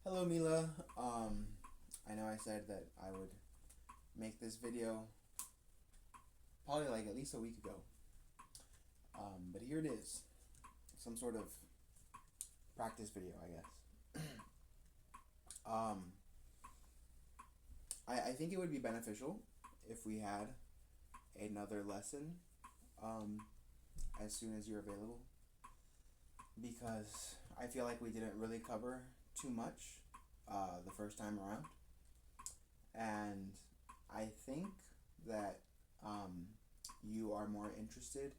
Hello, Mila. I know I said that I would make this video probably like at least a week ago. But here it is. Some sort of practice video, I guess. um, I think it would be beneficial if we had another lesson as soon as you're available, because I feel like we didn't really cover too much the first time around, and I think that you are more interested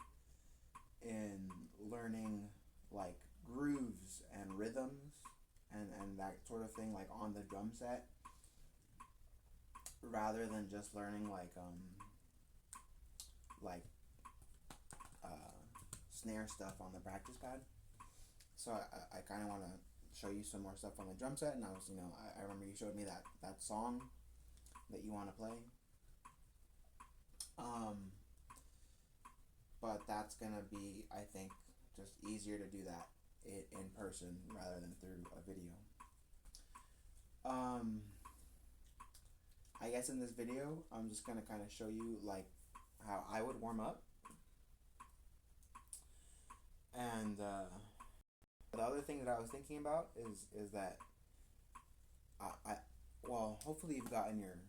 in learning like grooves and rhythms and that sort of thing, like on the drum set, rather than just learning like uh, snare stuff on the practice pad. So I kind of want to show you some more stuff on the drum set, and I remember you showed me that song that you want to play. Um, but that's gonna be, I think, just easier to do that in person rather than through a video. Um, I guess in this video, I'm just gonna kind of show you like how I would warm up, and the other thing that I was thinking about is that I well, hopefully you have your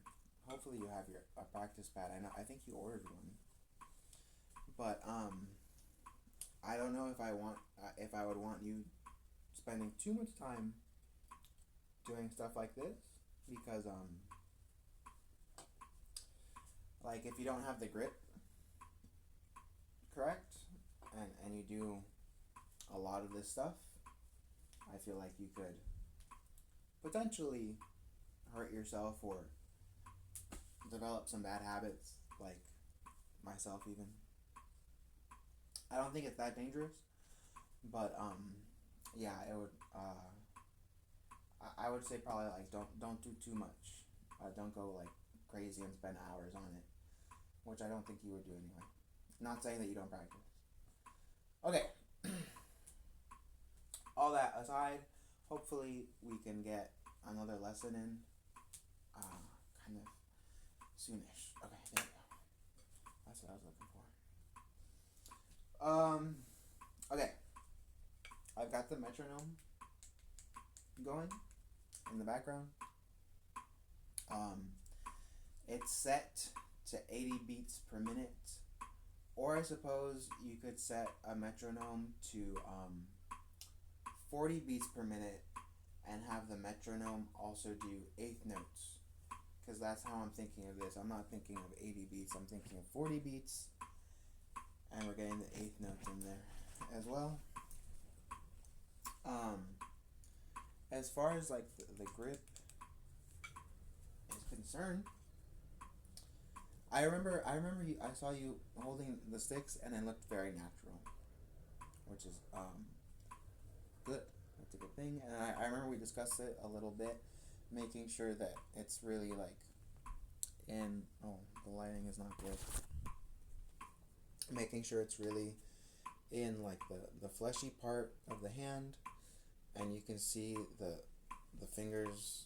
a practice pad. I think you ordered one, but I don't know if I would want you spending too much time doing stuff like this, because like if you don't have the grip correct, and you do a lot of this stuff, I feel like you could potentially hurt yourself or develop some bad habits, like myself even. I don't think it's that dangerous, but yeah, it would. I would say probably like don't do too much. Don't go like crazy and spend hours on it, which I don't think you would do anyway. Not saying that you don't practice. Okay. All that aside, hopefully we can get another lesson in kind of soonish. Okay, there we go. That's what I was looking for. Okay. I've got the metronome going in the background. It's set to 80 beats per minute, or I suppose you could set a metronome to 40 beats per minute and have the metronome also do eighth notes, because that's how I'm thinking of this. I'm not thinking of 80 beats, I'm thinking of 40 beats, and we're getting the eighth notes in there as well. As far as like the grip is concerned, I remember I saw you holding the sticks and it looked very natural, which is good. That's a good thing. And I remember we discussed it a little bit, making sure that it's really like in, oh, the lighting is not good. Making sure it's really in like the fleshy part of the hand, and you can see the fingers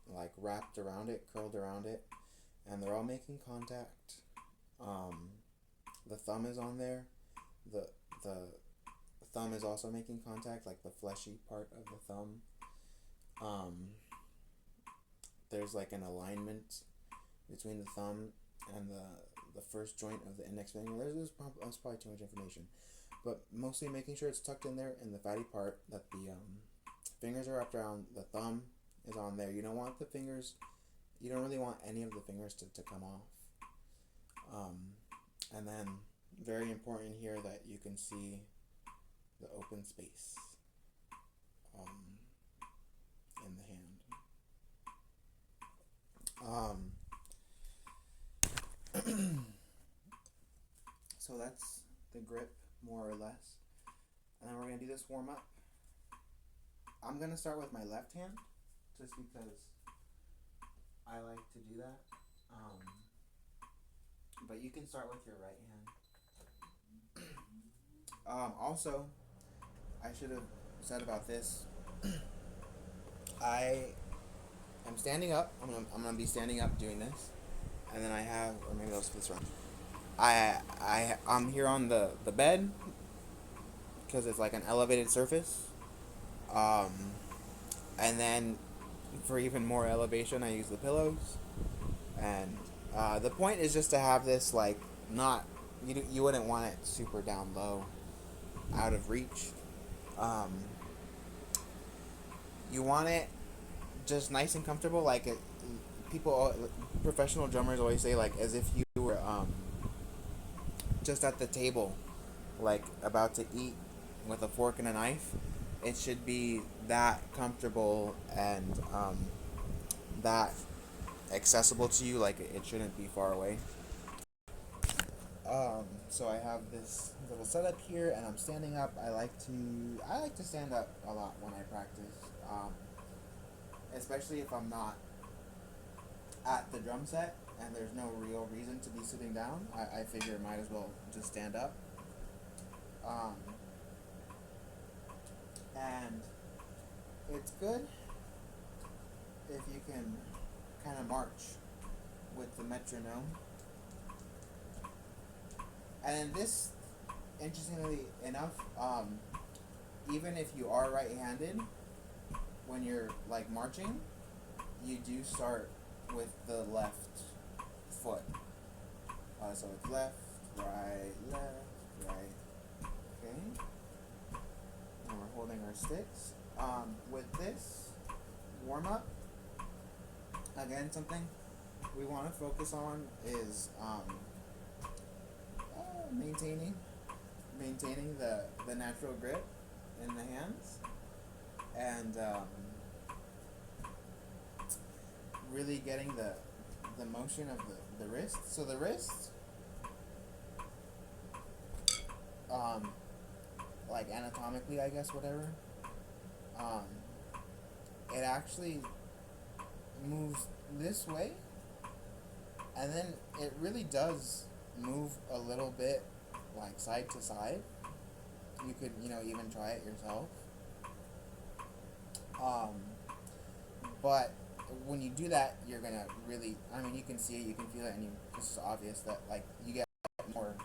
like wrapped around it, curled around it, and they're all making contact. The thumb is on there. The thumb is also making contact, like the fleshy part of the thumb. There's like an alignment between the thumb and the first joint of the index finger. That's probably too much information, but mostly making sure it's tucked in there in the fatty part, that the fingers are wrapped around. The thumb is on there. You don't really want any of the fingers to come off. And then, very important here, that you can see the open space in the hand. So that's the grip, more or less. And then we're going to do this warm up. I'm going to start with my left hand, just because I like to do that. But you can start with your right hand. Also, I should have said about this. I am standing up. I'm gonna be standing up doing this, and then I have, or maybe I'll split this around. I'm here on the bed because it's like an elevated surface. Um, and then for even more elevation, I use the pillows. And the point is just to have this like not you wouldn't want it super down low, out of reach. Um, you want it just nice and comfortable, like it, people, professional drummers always say like as if you were just at the table, like about to eat with a fork and a knife. It should be that comfortable and that accessible to you. Like it shouldn't be far away. So I have this little setup here, and I'm standing up. I like to stand up a lot when I practice, especially if I'm not at the drum set and there's no real reason to be sitting down. I figure might as well just stand up. Um, and it's good if you can kind of march with the metronome. And this, interestingly enough, even if you are right-handed, when you're like marching, you do start with the left foot. So it's left, right, okay. And we're holding our sticks. With this warm-up, again, something we want to focus on is maintaining the natural grip in the hands, and really getting the motion of the wrist. So the wrist, like anatomically, I guess, whatever, it actually moves this way, and then it really does move a little bit like side to side. You could, even try it yourself. But when you do that, you're gonna really, you can see it, you can feel it, and it's obvious that like you get more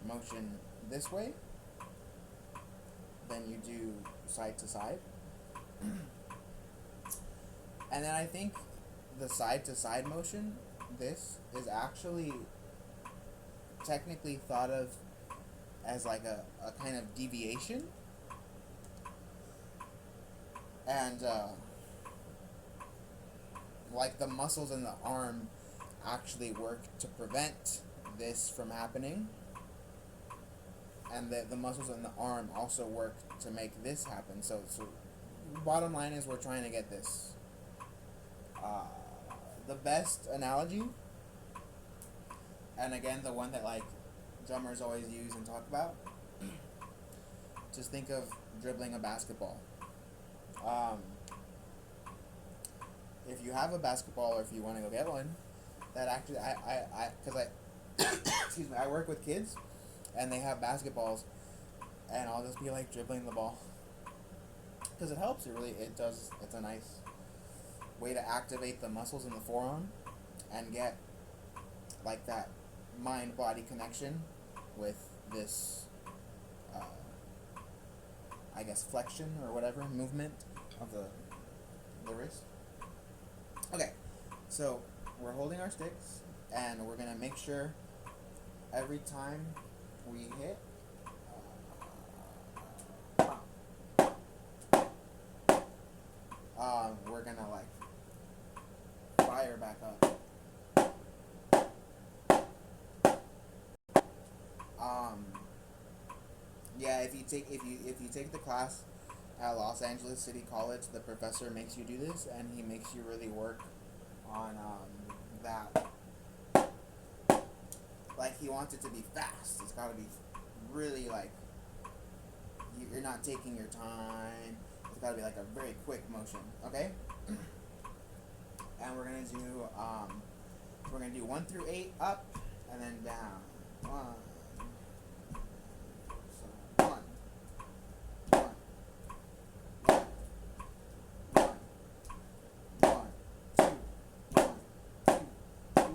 motion this way than you do side to side. And then I think the side to side motion, this is actually technically thought of as like a kind of deviation, and like the muscles in the arm actually work to prevent this from happening, and the muscles in the arm also work to make this happen. So bottom line is we're trying to get this. The best analogy, and again the one that like drummers always use and talk about, just think of dribbling a basketball. If you have a basketball, or if you want to go get one, that actually because excuse me, I work with kids and they have basketballs, and I'll just be like dribbling the ball because it helps. It does. It's a nice way to activate the muscles in the forearm and get like that mind-body connection with this, I guess, flexion or whatever movement of the wrist. Okay, so we're holding our sticks, and we're gonna make sure every time we hit, we're gonna like fire back up. Yeah, if you take the class at Los Angeles City College, the professor makes you do this, and he makes you really work on that. Like, he wants it to be fast. It's got to be really like you're not taking your time. It's got to be like a very quick motion. Okay. And we're gonna do 1 through 8 up, and then down. 1, 1, 1,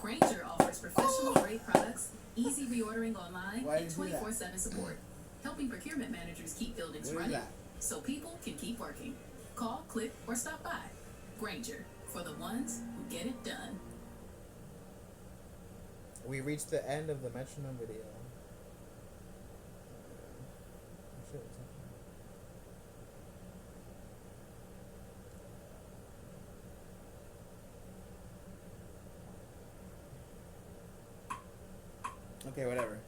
Granger offers professional grade products, easy reordering online, and 24/7 support, helping procurement managers keep buildings running so people can keep working. Call, click, or stop by. Granger, for the ones who get it done. We reached the end of the metronome video. Shit, what's happening? Okay, whatever.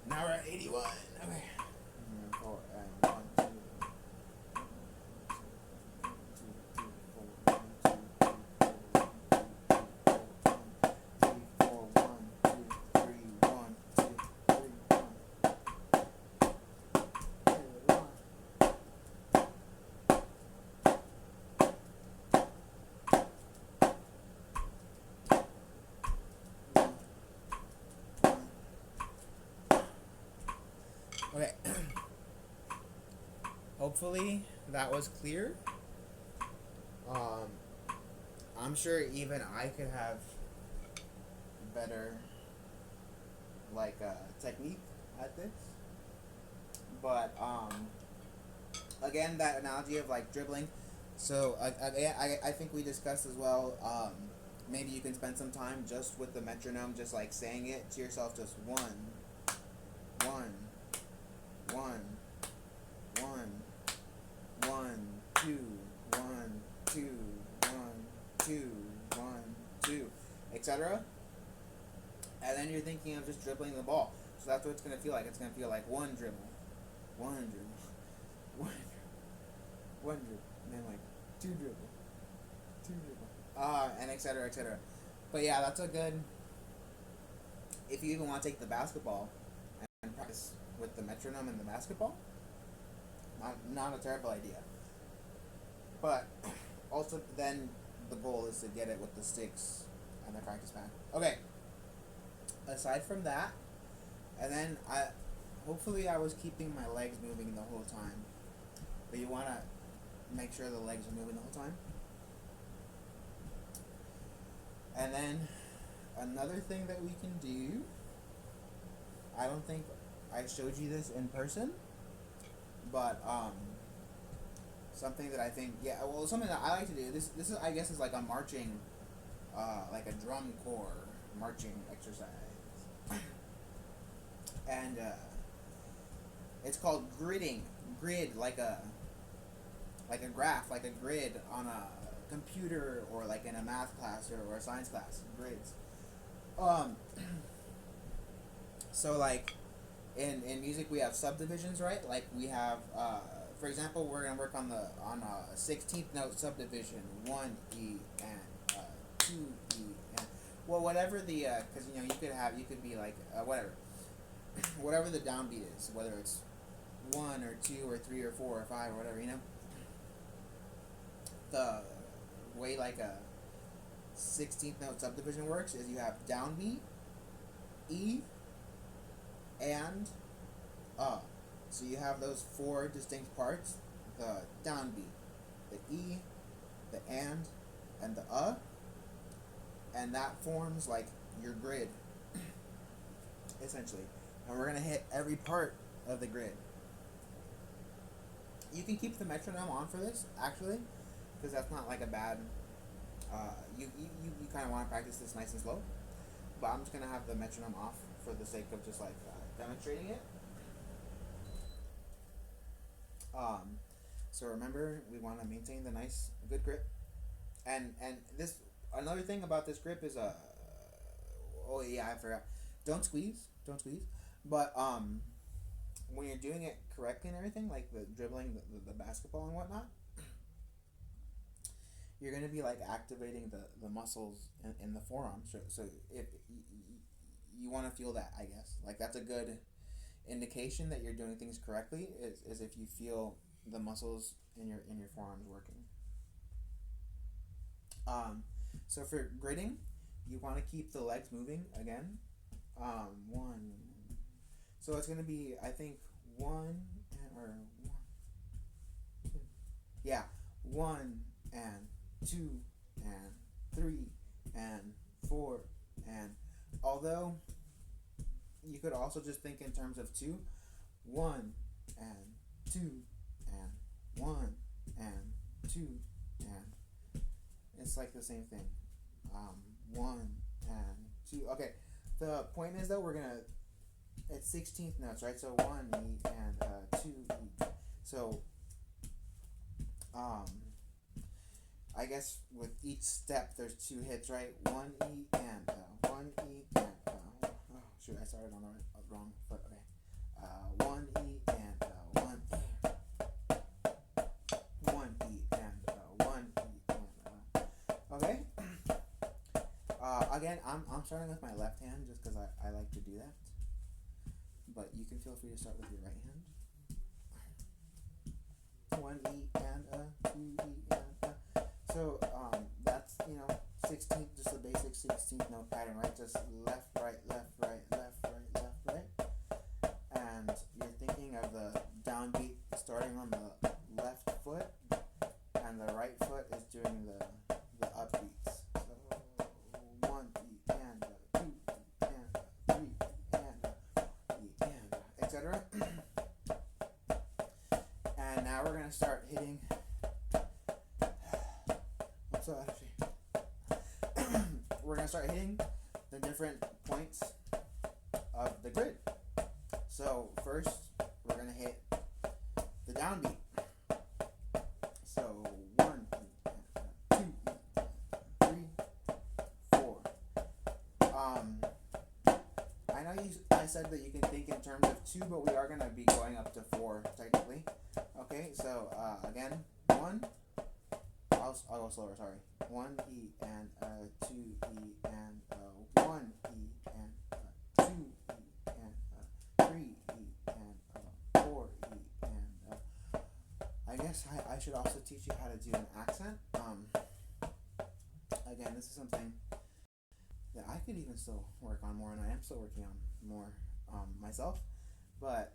Now we're at 81. Okay. Four, one, two, okay. Hopefully that was clear. Um, I'm sure even I could have better technique at this, but again, that analogy of like dribbling. So I think we discussed as well. Maybe you can spend some time just with the metronome, just like saying it to yourself, just one, one, one, one, one, two, one, two, one, two, one, two, etc. And then you're thinking of just dribbling the ball. So that's what it's gonna feel like. It's gonna feel like one dribble, one dribble, one dribble, one dribble, and then like two dribble, two dribble, and etc. etc. But yeah, that's a good. If you even want to take the basketball and practice with the metronome and the basketball, not a terrible idea. But also, then the goal is to get it with the sticks and the practice pad. Okay. Aside from that, and then hopefully I was keeping my legs moving the whole time. But you wanna make sure the legs are moving the whole time. And then another thing that we can do. I don't think I showed you this in person, but something that I think something that I like to do. This is I guess is like a marching, like a drum corps marching exercise. And it's called gridding. Grid like a graph, like a grid on a computer or like in a math class or a science class. Grids. So like in music we have subdivisions, right? Like we have for example, we're gonna work on a 16th note subdivision, 1 E and 2 E and whatever the because you could be like whatever whatever the downbeat is, whether it's 1 or 2 or 3 or 4 or 5 or whatever, the way like a 16th note subdivision works is you have downbeat, E, and so you have those 4 distinct parts: the downbeat, the E, the and the and that forms like your grid, essentially. And we're gonna hit every part of the grid. You can keep the metronome on for this, actually, because that's not like a bad. You kind of want to practice this nice and slow, but I'm just gonna have the metronome off for the sake of just like demonstrating it. Um, so remember, we want to maintain the nice, good grip, and this another thing about this grip is oh yeah, I forgot. Don't squeeze, but when you're doing it correctly and everything, like the dribbling the basketball and whatnot, you're gonna be like activating the muscles in the forearm. So if you want to feel that, I guess like that's a good indication that you're doing things correctly is if you feel the muscles in your forearms working. Um, so for gritting, you want to keep the legs moving again. One. So it's gonna be I think one or one, two. Yeah, one and two and three and four and although you could also just think in terms of two, one and two and one and two and it's like the same thing. One and two. Okay. The point is though we're gonna it's 16th notes, right? So one E and two E. So um I guess with each step there's two hits, right? One E and one E and oh shoot, I started on the wrong foot. Okay. One E and one one E and one E and okay. Again, I'm starting with my left hand just because I like to do that. But you can feel free to start with your right hand. One E and two E and so that's 16th, just a basic 16th note pattern, right? Just left, right, left, right, left, right, left, right. And you're thinking of the downbeat starting on the left foot, and the right foot is doing the upbeats. So one E and two E and three E and E and etc. And now we're gonna start hitting. So actually, we're gonna start hitting the different points of the grid. So first, we're gonna hit the downbeat. So one E, two E, three, four. I know I said that you can think in terms of two, but we are gonna be going up to four technically. Okay, so again, one. I'll go slower. Sorry. One E and two E and one E and two E and three E and four E and I guess I should also teach you how to do an accent. Again, this is something that I could even still work on more, and I am still working on more myself. But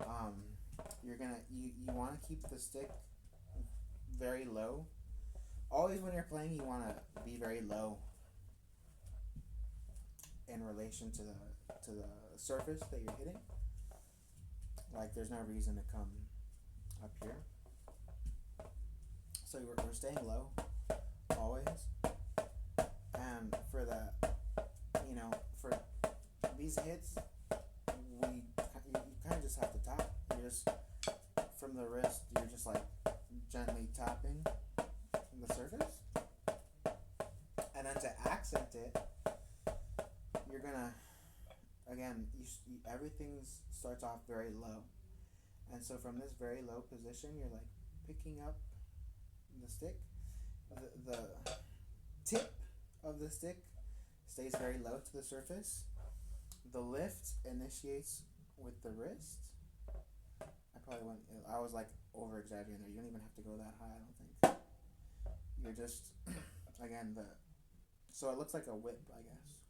you want to keep the stick very low. Always when you're playing, you want to be very low in relation to the surface that you're hitting. Like there's no reason to come up here. So we're staying low always. And for that, for these hits, you kind of just have to tap. You just from the wrist, you're just like gently tapping the surface, and then to accent it, you're gonna again everything starts off very low, and so from this very low position you're like picking up the stick. The tip of the stick stays very low to the surface. The lift initiates with the wrist. I was like over exaggerating there. You don't even have to go that high, I don't think. You're just again so it looks like a whip, I guess.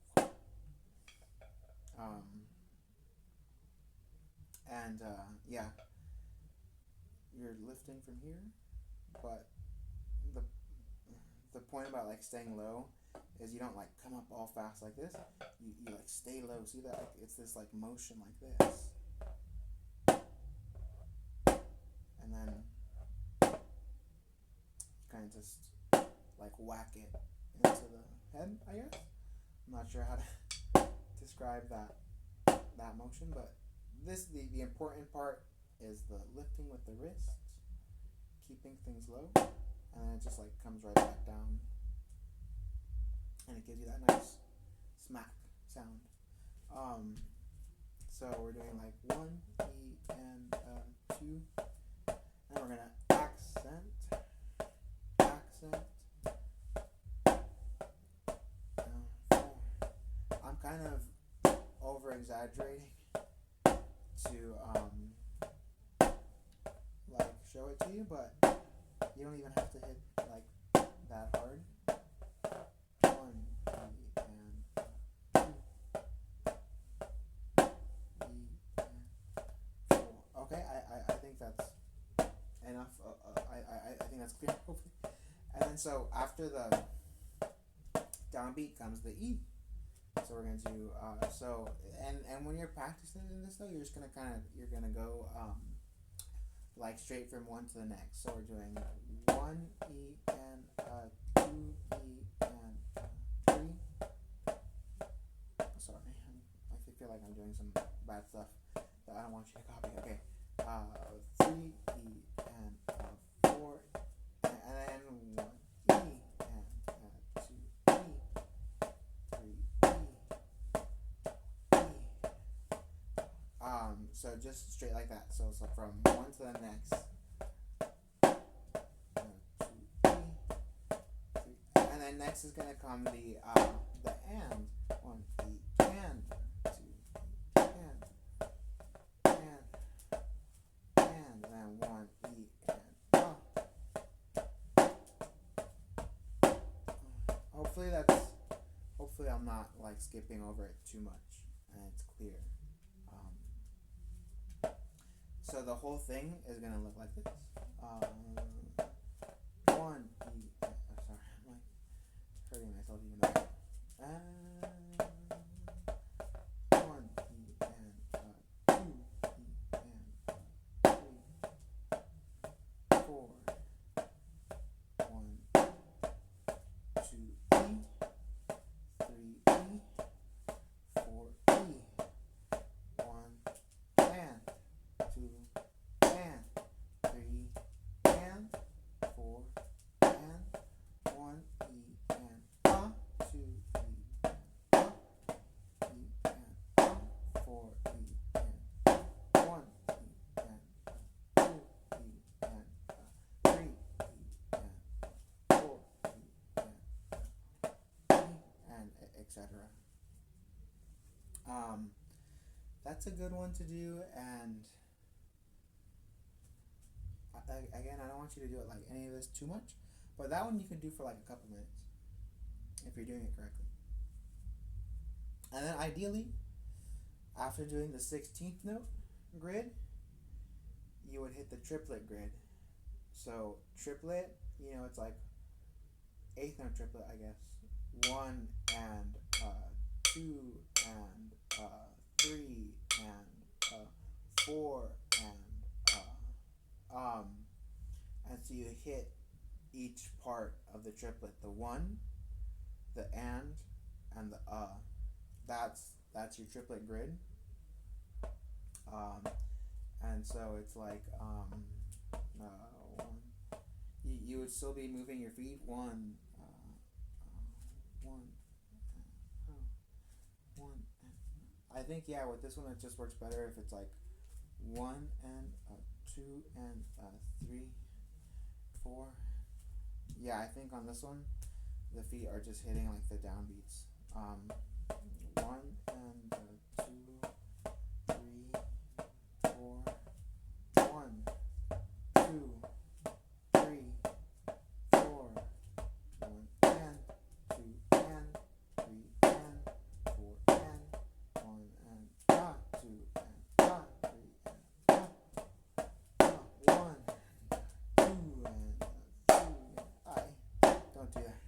And yeah, you're lifting from here, but the point about like staying low is you don't like come up all fast like this. You like stay low. See that? Like, it's this like motion like this, and then you kind of just like whack it into the head. I guess I'm not sure how to describe that motion, but the important part is the lifting with the wrists, keeping things low, and then it just like comes right back down, and it gives you that nice smack sound. So we're doing like 1 E and 2, and we're gonna accent, I'm kind of over exaggerating to like show it to you, but you don't even have to hit like that hard. 1 E and 2 E and 4. Okay, I think that's enough. I think that's clear. And then so after the downbeat comes the E. So we're gonna do so and when you're practicing this though, you're just gonna you're gonna go like straight from one to the next. So we're doing 1 E and 2 E and 3. Sorry, I feel like I'm doing some bad stuff that I don't want you to copy. Okay, 3 E and 4, and then 1 E and 2 E, 3 E. So just straight like that. So from one to the next. 2 E, 3, and then next is gonna come the and. 1 E and 2 E and then 1 E and hopefully I'm not like skipping over it too much and it's clear. So the whole thing is gonna look like this. 1 E. Sorry, I'm like hurting myself even though. 1 E and 2 E and 3, 4. 1, 2 E, 3 E, 4 E. 1 and 2 and 3 and 4 and 1 E and 2 E and E and 4 E and 1 E and 2 E and 3 E and 4 E and etc. That's a good one to do, and again, I don't want you to do it like any of this too much, but that one you can do for like a couple minutes if you're doing it correctly. And then ideally, after doing the 16th note grid, you would hit the triplet grid. So triplet, it's like 8th note triplet, I guess. 1 and 2 and 3 and 4 and so you hit each part of the triplet, the 1, the and the that's your triplet grid. And so it's like you would still be moving your feet 1 1 1. I think with this one it just works better if it's like 1 and 2 and 3, 4. Yeah, I think on this one the feet are just hitting like the downbeats. 1 and 2, 3, 4. 1, 2, 3, 4. 1 and 2 and 3 and 4 and 1 and 2 and 3 and 1, 2 and 3. Don't do that.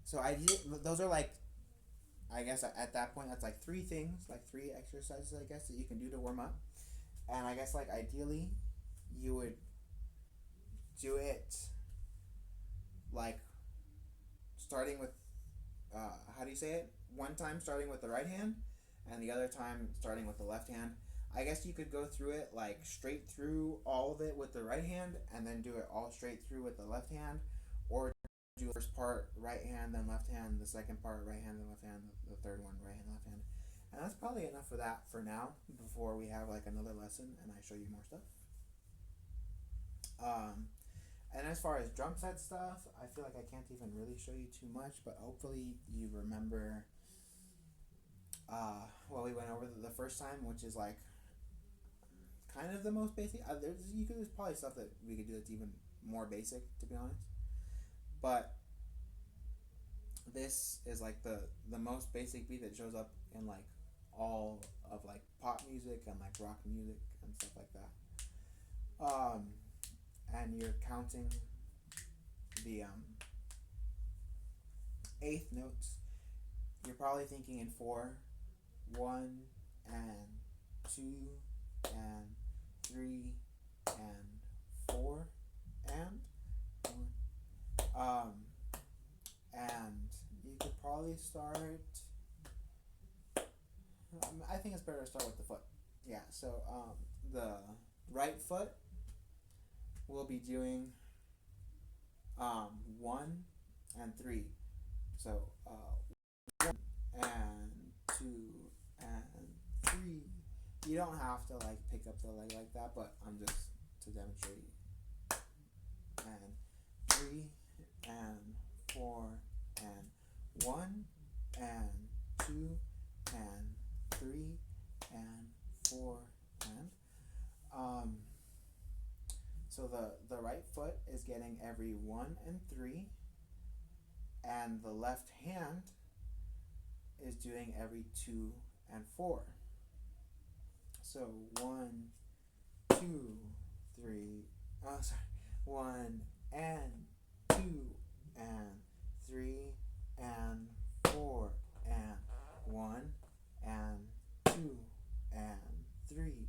So I did. Those are like, I guess at that point that's like three things, like three exercises, I guess, that you can do to warm up. And I guess like ideally, you would do it like starting with how do you say it? One time starting with the right hand, and the other time starting with the left hand. I guess you could go through it like straight through all of it with the right hand, and then do it all straight through with the left hand, or do the first part right hand then left hand, the second part right hand then left hand, the third one right hand left hand, and that's probably enough for that for now. Before we have like another lesson and I show you more stuff. Um, and as far as drum set stuff, I feel like I can't even really show you too much, but hopefully you remember what we went over the first time, which is like kind of the most basic. There's probably stuff that we could do that's even more basic, to be honest. But this is like the most basic beat that shows up in like all of like pop music and like rock music and stuff like that. And you're counting the eighth notes. You're probably thinking in 4, 1 and 2 and 3 and 4 and 1. And you could probably start. I think it's better to start with the foot. Yeah. So the right foot will be doing 1 and 3. So 1 and 2 and 3. You don't have to like pick up the leg like that, but I'm just to demonstrate. And 3 and 4 and 1 and 2 and 3 and 4 and so the right foot is getting every 1 and 3, and the left hand is doing every 2 and 4. So 1, 2, 3. Oh, sorry. 1 and 2 and 3 and 4 and 1 and 2 and 3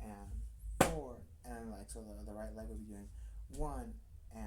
and 4, and like so the right leg will be doing 1 and